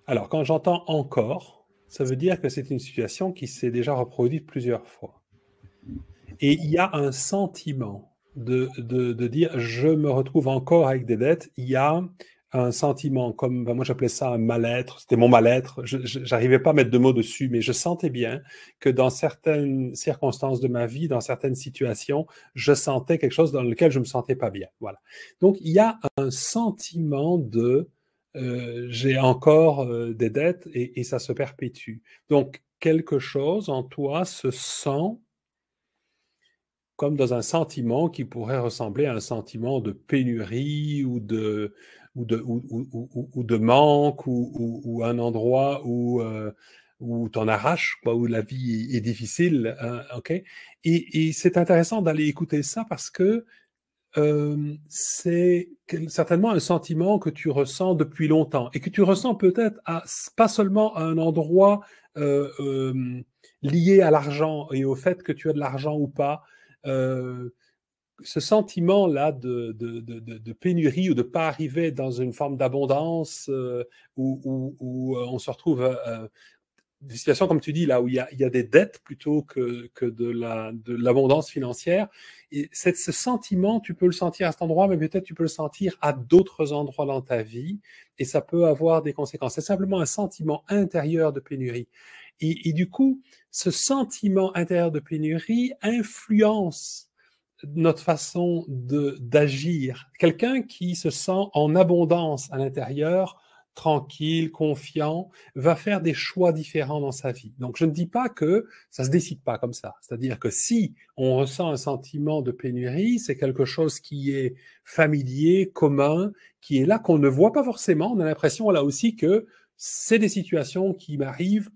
Alors, quand j'entends encore, ça veut dire que c'est une situation qui s'est déjà reproduite plusieurs fois. Et il y a un sentiment de dire je me retrouve encore avec des dettes. Il y a un sentiment, comme ben, moi j'appelais ça un mal-être, c'était mon mal-être. Je n'arrivais pas à mettre de mots dessus, mais je sentais bien que dans certaines circonstances de ma vie, dans certaines situations, je sentais quelque chose dans lequel je me sentais pas bien. Voilà. Donc il y a un sentiment de j'ai encore des dettes et ça se perpétue. Donc quelque chose en toi se sent comme dans un sentiment qui pourrait ressembler à un sentiment de pénurie ou de manque ou un endroit où t'en arraches, quoi, où la vie est difficile, hein, ok? Et c'est intéressant d'aller écouter ça parce que c'est certainement un sentiment que tu ressens depuis longtemps et que tu ressens peut-être pas seulement à un endroit euh, euh, lié à l'argent et au fait que tu as de l'argent ou pas. Euh, Ce sentiment-là de pénurie ou de pas arriver dans une forme d'abondance où on se retrouve des situations, comme tu dis, là où il y a des dettes plutôt que de l'abondance financière. Et ce sentiment, tu peux le sentir à cet endroit, mais peut-être tu peux le sentir à d'autres endroits dans ta vie, et ça peut avoir des conséquences. C'est simplement un sentiment intérieur de pénurie. Et du coup, ce sentiment intérieur de pénurie influence notre façon d'agir. Quelqu'un qui se sent en abondance à l'intérieur, tranquille, confiant, va faire des choix différents dans sa vie. Donc, je ne dis pas que ça se décide pas comme ça. C'est-à-dire que si on ressent un sentiment de pénurie, c'est quelque chose qui est familier, commun, qui est là, qu'on ne voit pas forcément. On a l'impression là aussi que c'est des situations qui m'arrivent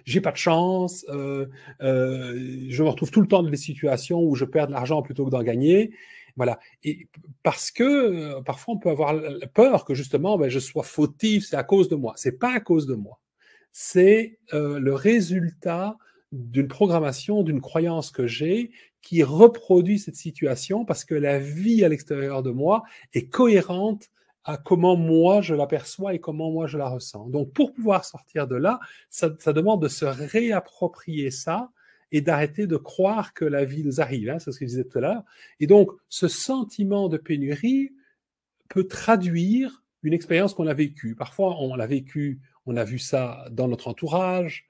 j'ai pas de chance, je me retrouve tout le temps dans des situations où je perds de l'argent plutôt que d'en gagner. Voilà. Et parce que parfois on peut avoir peur que justement ben, je sois fautif, c'est à cause de moi. C'est pas à cause de moi. C'est le résultat d'une programmation, d'une croyance que j'ai qui reproduit cette situation parce que la vie à l'extérieur de moi est cohérente à comment moi je l'aperçois et comment moi je la ressens. Donc pour pouvoir sortir de là, ça demande de se réapproprier ça et d'arrêter de croire que la vie nous arrive. Hein, c'est ce que je disais tout à l'heure. Et donc, ce sentiment de pénurie peut traduire une expérience qu'on a vécue. Parfois, on l'a vécu, on a vu ça dans notre entourage,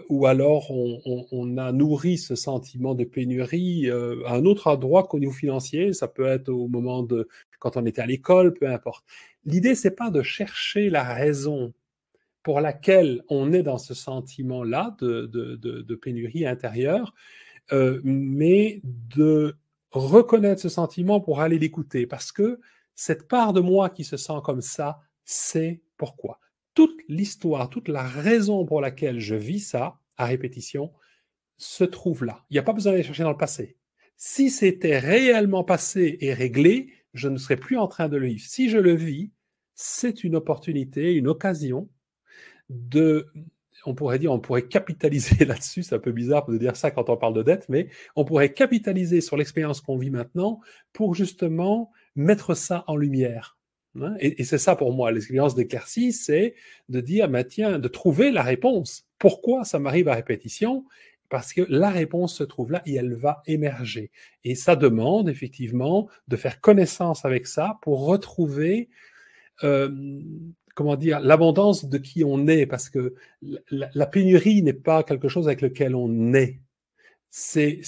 ou alors on a nourri ce sentiment de pénurie à un autre endroit qu'au niveau financier. Ça peut être au moment de quand on était à l'école, peu importe. L'idée, c'est pas de chercher la raison pour laquelle on est dans ce sentiment-là de pénurie intérieure, mais de reconnaître ce sentiment pour aller l'écouter, parce que cette part de moi qui se sent comme ça, c'est pourquoi. Toute l'histoire, toute la raison pour laquelle je vis ça, à répétition, se trouve là. Il n'y a pas besoin d'aller chercher dans le passé. Si c'était réellement passé et réglé, je ne serais plus en train de le vivre. Si je le vis, c'est une opportunité, une occasion de, on pourrait dire, on pourrait capitaliser là-dessus, c'est un peu bizarre de dire ça quand on parle de dette, mais on pourrait capitaliser sur l'expérience qu'on vit maintenant pour justement mettre ça en lumière. Hein. Et c'est ça pour moi, l'expérience d'éclaircie, c'est de dire, bah, tiens, de trouver la réponse. Pourquoi ça m'arrive à répétition? Parce que la réponse se trouve là et elle va émerger. Et ça demande effectivement de faire connaissance avec ça pour retrouver comment dire, l'abondance de qui on est, parce que la pénurie n'est pas quelque chose avec lequel on est. C'est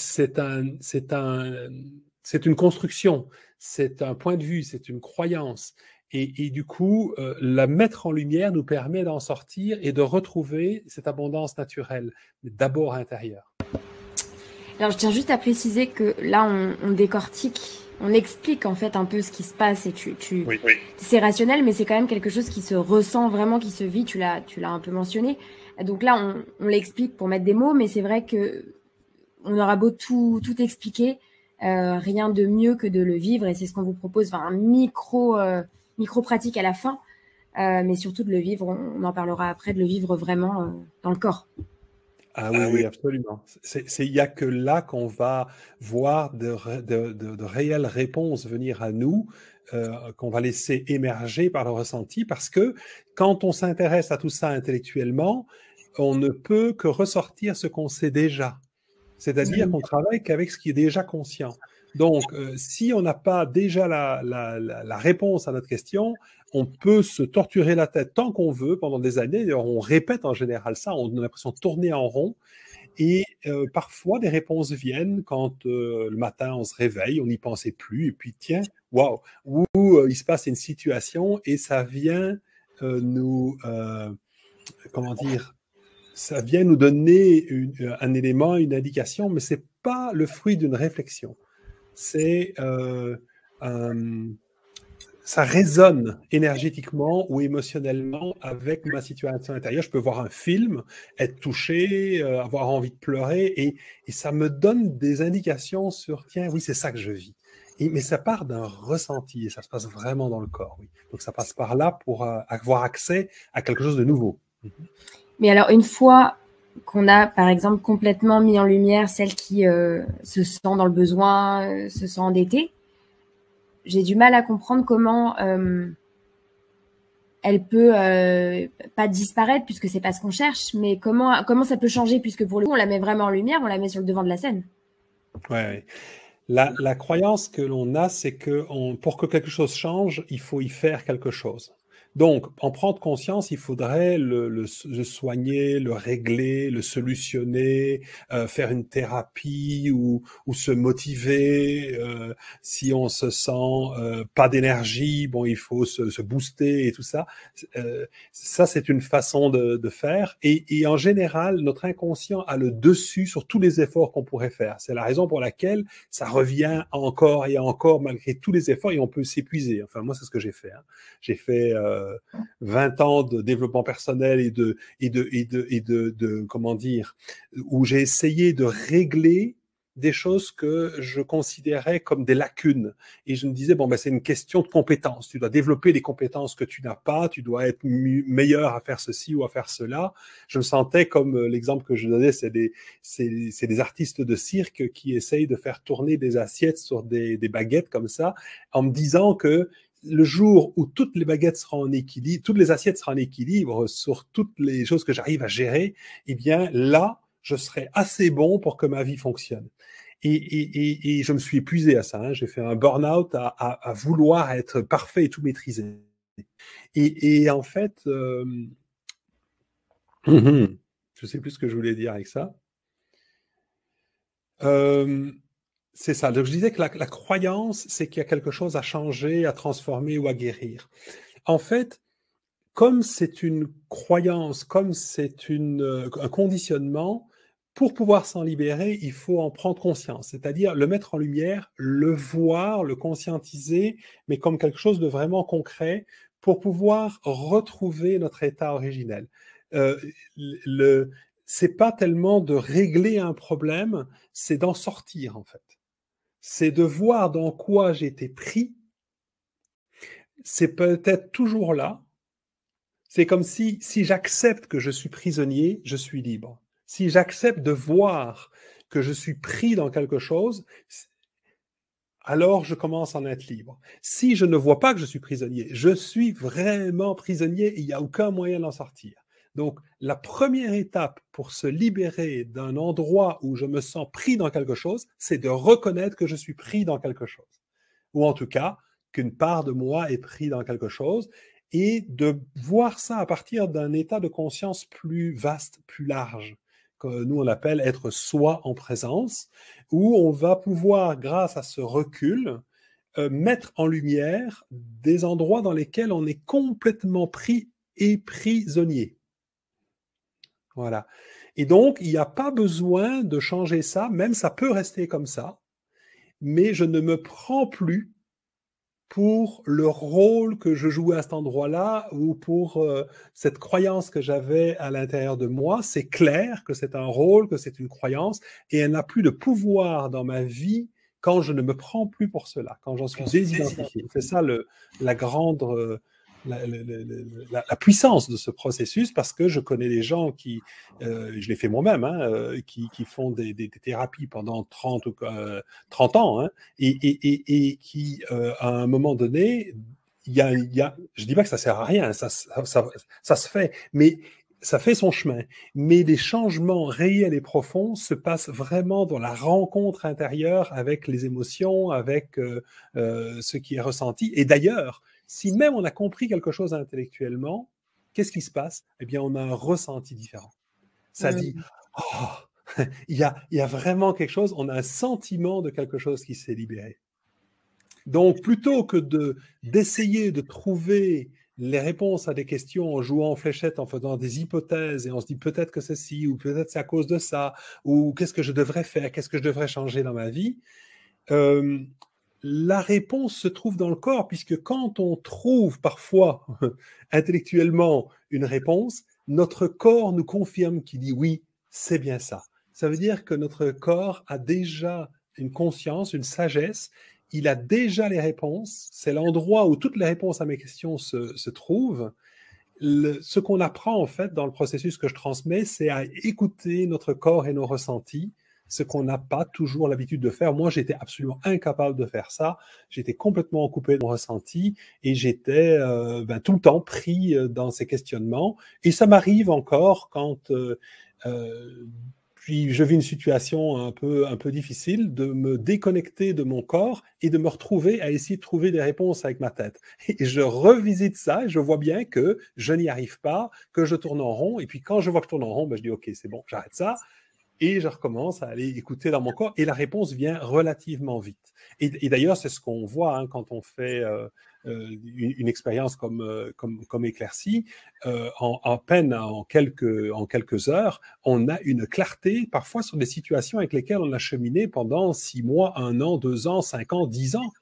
une construction, c'est un point de vue, c'est une croyance. Et du coup, la mettre en lumière nous permet d'en sortir et de retrouver cette abondance naturelle, mais d'abord intérieure. Alors, je tiens juste à préciser que là, on décortique, on explique en fait un peu ce qui se passe et Oui. c'est rationnel, mais c'est quand même quelque chose qui se ressent vraiment, qui se vit. Tu l'as un peu mentionné. Donc là, on l'explique pour mettre des mots, mais c'est vrai que on aura beau tout expliquer, rien de mieux que de le vivre et c'est ce qu'on vous propose, enfin, un micro pratique à la fin, mais surtout de le vivre. On en parlera après, de le vivre vraiment dans le corps. Ah oui, oui, absolument. Il n'y a que là qu'on va voir de réelles réponses venir à nous qu'on va laisser émerger par le ressenti, parce que quand on s'intéresse à tout ça intellectuellement, on ne peut que ressortir ce qu'on sait déjà. C'est-à-dire qu'on travaille qu'avec ce qui est déjà conscient. Donc, si on n'a pas déjà la réponse à notre question, on peut se torturer la tête tant qu'on veut pendant des années. D'ailleurs, on répète en général ça, on a l'impression de tourner en rond. Et parfois, des réponses viennent quand le matin, on se réveille, on n'y pensait plus, et puis tiens, waouh, ou il se passe une situation et ça vient comment dire, ça vient nous donner un élément, une indication, mais ce n'est pas le fruit d'une réflexion. C'est ça résonne énergétiquement ou émotionnellement avec ma situation intérieure. Je peux voir un film, être touché, avoir envie de pleurer, et ça me donne des indications sur, tiens, oui, c'est ça que je vis. Mais ça part d'un ressenti, et ça se passe vraiment dans le corps. Oui. Donc ça passe par là pour avoir accès à quelque chose de nouveau. Mais alors, une fois qu'on a, par exemple, complètement mis en lumière celle qui se sent dans le besoin, se sent endettée, j'ai du mal à comprendre comment elle peut pas disparaître, puisque c'est pas ce qu'on cherche, mais comment ça peut changer, puisque pour le coup, on la met vraiment en lumière, on la met sur le devant de la scène. Ouais. La croyance que l'on a, c'est que pour que quelque chose change, il faut y faire quelque chose. Donc, en prendre conscience, il faudrait le soigner, le régler, le solutionner, faire une thérapie ou se motiver. Si on se sent pas d'énergie, bon, il faut se booster et tout ça. Ça, c'est une façon de faire. Et en général, notre inconscient a le dessus sur tous les efforts qu'on pourrait faire. C'est la raison pour laquelle ça revient encore et encore malgré tous les efforts, et on peut s'épuiser. Enfin, moi, c'est ce que j'ai fait. Hein. J'ai fait 20 ans de développement personnel et de comment dire, où j'ai essayé de régler des choses que je considérais comme des lacunes. Et je me disais, bon, ben, c'est une question de compétences. Tu dois développer les compétences que tu n'as pas, tu dois être meilleur à faire ceci ou à faire cela. Je me sentais comme l'exemple que je donnais, c'est des artistes de cirque qui essayent de faire tourner des assiettes sur des baguettes comme ça, en me disant que le jour où toutes les baguettes seront en équilibre, toutes les assiettes seront en équilibre sur toutes les choses que j'arrive à gérer, eh bien là, je serai assez bon pour que ma vie fonctionne. Et je me suis épuisé à ça. Hein. J'ai fait un burn-out à vouloir être parfait et tout maîtriser. Et en fait, je ne sais plus ce que je voulais dire avec ça. C'est ça. Donc, je disais que la croyance, c'est qu'il y a quelque chose à changer, à transformer ou à guérir. En fait, comme c'est une croyance, comme c'est un conditionnement, pour pouvoir s'en libérer, il faut en prendre conscience, c'est-à-dire le mettre en lumière, le voir, le conscientiser, mais comme quelque chose de vraiment concret pour pouvoir retrouver notre état originel. C'est pas tellement de régler un problème, c'est d'en sortir en fait. C'est de voir dans quoi j'ai été pris. C'est peut-être toujours là. C'est comme si j'accepte que je suis prisonnier, je suis libre. Si j'accepte de voir que je suis pris dans quelque chose, alors je commence à en être libre. Si je ne vois pas que je suis prisonnier, je suis vraiment prisonnier et il n'y a aucun moyen d'en sortir. Donc, la première étape pour se libérer d'un endroit où je me sens pris dans quelque chose, c'est de reconnaître que je suis pris dans quelque chose. Ou en tout cas, qu'une part de moi est pris dans quelque chose, et de voir ça à partir d'un état de conscience plus vaste, plus large, que nous on appelle être soi en présence, où on va pouvoir, grâce à ce recul, mettre en lumière des endroits dans lesquels on est complètement pris et prisonnier. Voilà. Et donc, il n'y a pas besoin de changer ça, même ça peut rester comme ça, mais je ne me prends plus pour le rôle que je jouais à cet endroit-là ou pour cette croyance que j'avais à l'intérieur de moi. C'est clair que c'est un rôle, que c'est une croyance, et elle n'a plus de pouvoir dans ma vie quand je ne me prends plus pour cela, quand j'en suis désidentifié. C'est ça la grande la puissance de ce processus parce que je connais des gens qui, je l'ai fait moi-même, hein, qui font des thérapies pendant 30 ans hein, et qui, à un moment donné, je ne dis pas que ça ne sert à rien, ça se fait, mais ça fait son chemin. Mais les changements réels et profonds se passent vraiment dans la rencontre intérieure avec les émotions, avec ce qui est ressenti. Et d'ailleurs, si même on a compris quelque chose intellectuellement, qu'est-ce qui se passe? Eh bien, on a un ressenti différent. Ça dit, oh, il y a vraiment quelque chose, on a un sentiment de quelque chose qui s'est libéré. Donc, plutôt que d'essayer de trouver les réponses à des questions en jouant en fléchette, en faisant des hypothèses, et on se dit peut-être que c'est ci, ou peut-être c'est à cause de ça, ou qu'est-ce que je devrais faire, qu'est-ce que je devrais changer dans ma vie, la réponse se trouve dans le corps, puisque quand on trouve parfois intellectuellement une réponse, notre corps nous confirme qu'il dit oui, c'est bien ça. Ça veut dire que notre corps a déjà une conscience, une sagesse, il a déjà les réponses, c'est l'endroit où toutes les réponses à mes questions se trouvent. Ce qu'on apprend en fait dans le processus que je transmets, c'est à écouter notre corps et nos ressentis, ce qu'on n'a pas toujours l'habitude de faire. Moi, j'étais absolument incapable de faire ça. J'étais complètement coupé de mon ressenti et j'étais tout le temps pris dans ces questionnements. Et ça m'arrive encore quand puis je vis une situation un peu difficile de me déconnecter de mon corps et de me retrouver à essayer de trouver des réponses avec ma tête. Et je revisite ça et je vois bien que je n'y arrive pas, que je tourne en rond. Et puis quand je vois que je tourne en rond, ben, je dis OK, c'est bon, j'arrête ça. Et je recommence à aller écouter dans mon corps et la réponse vient relativement vite. Et d'ailleurs, c'est ce qu'on voit hein, quand on fait une expérience comme Éclaircie. En peine, en quelques heures, on a une clarté parfois sur des situations avec lesquelles on a cheminé pendant 6 mois, 1 an, 2 ans, 5 ans, 10 ans.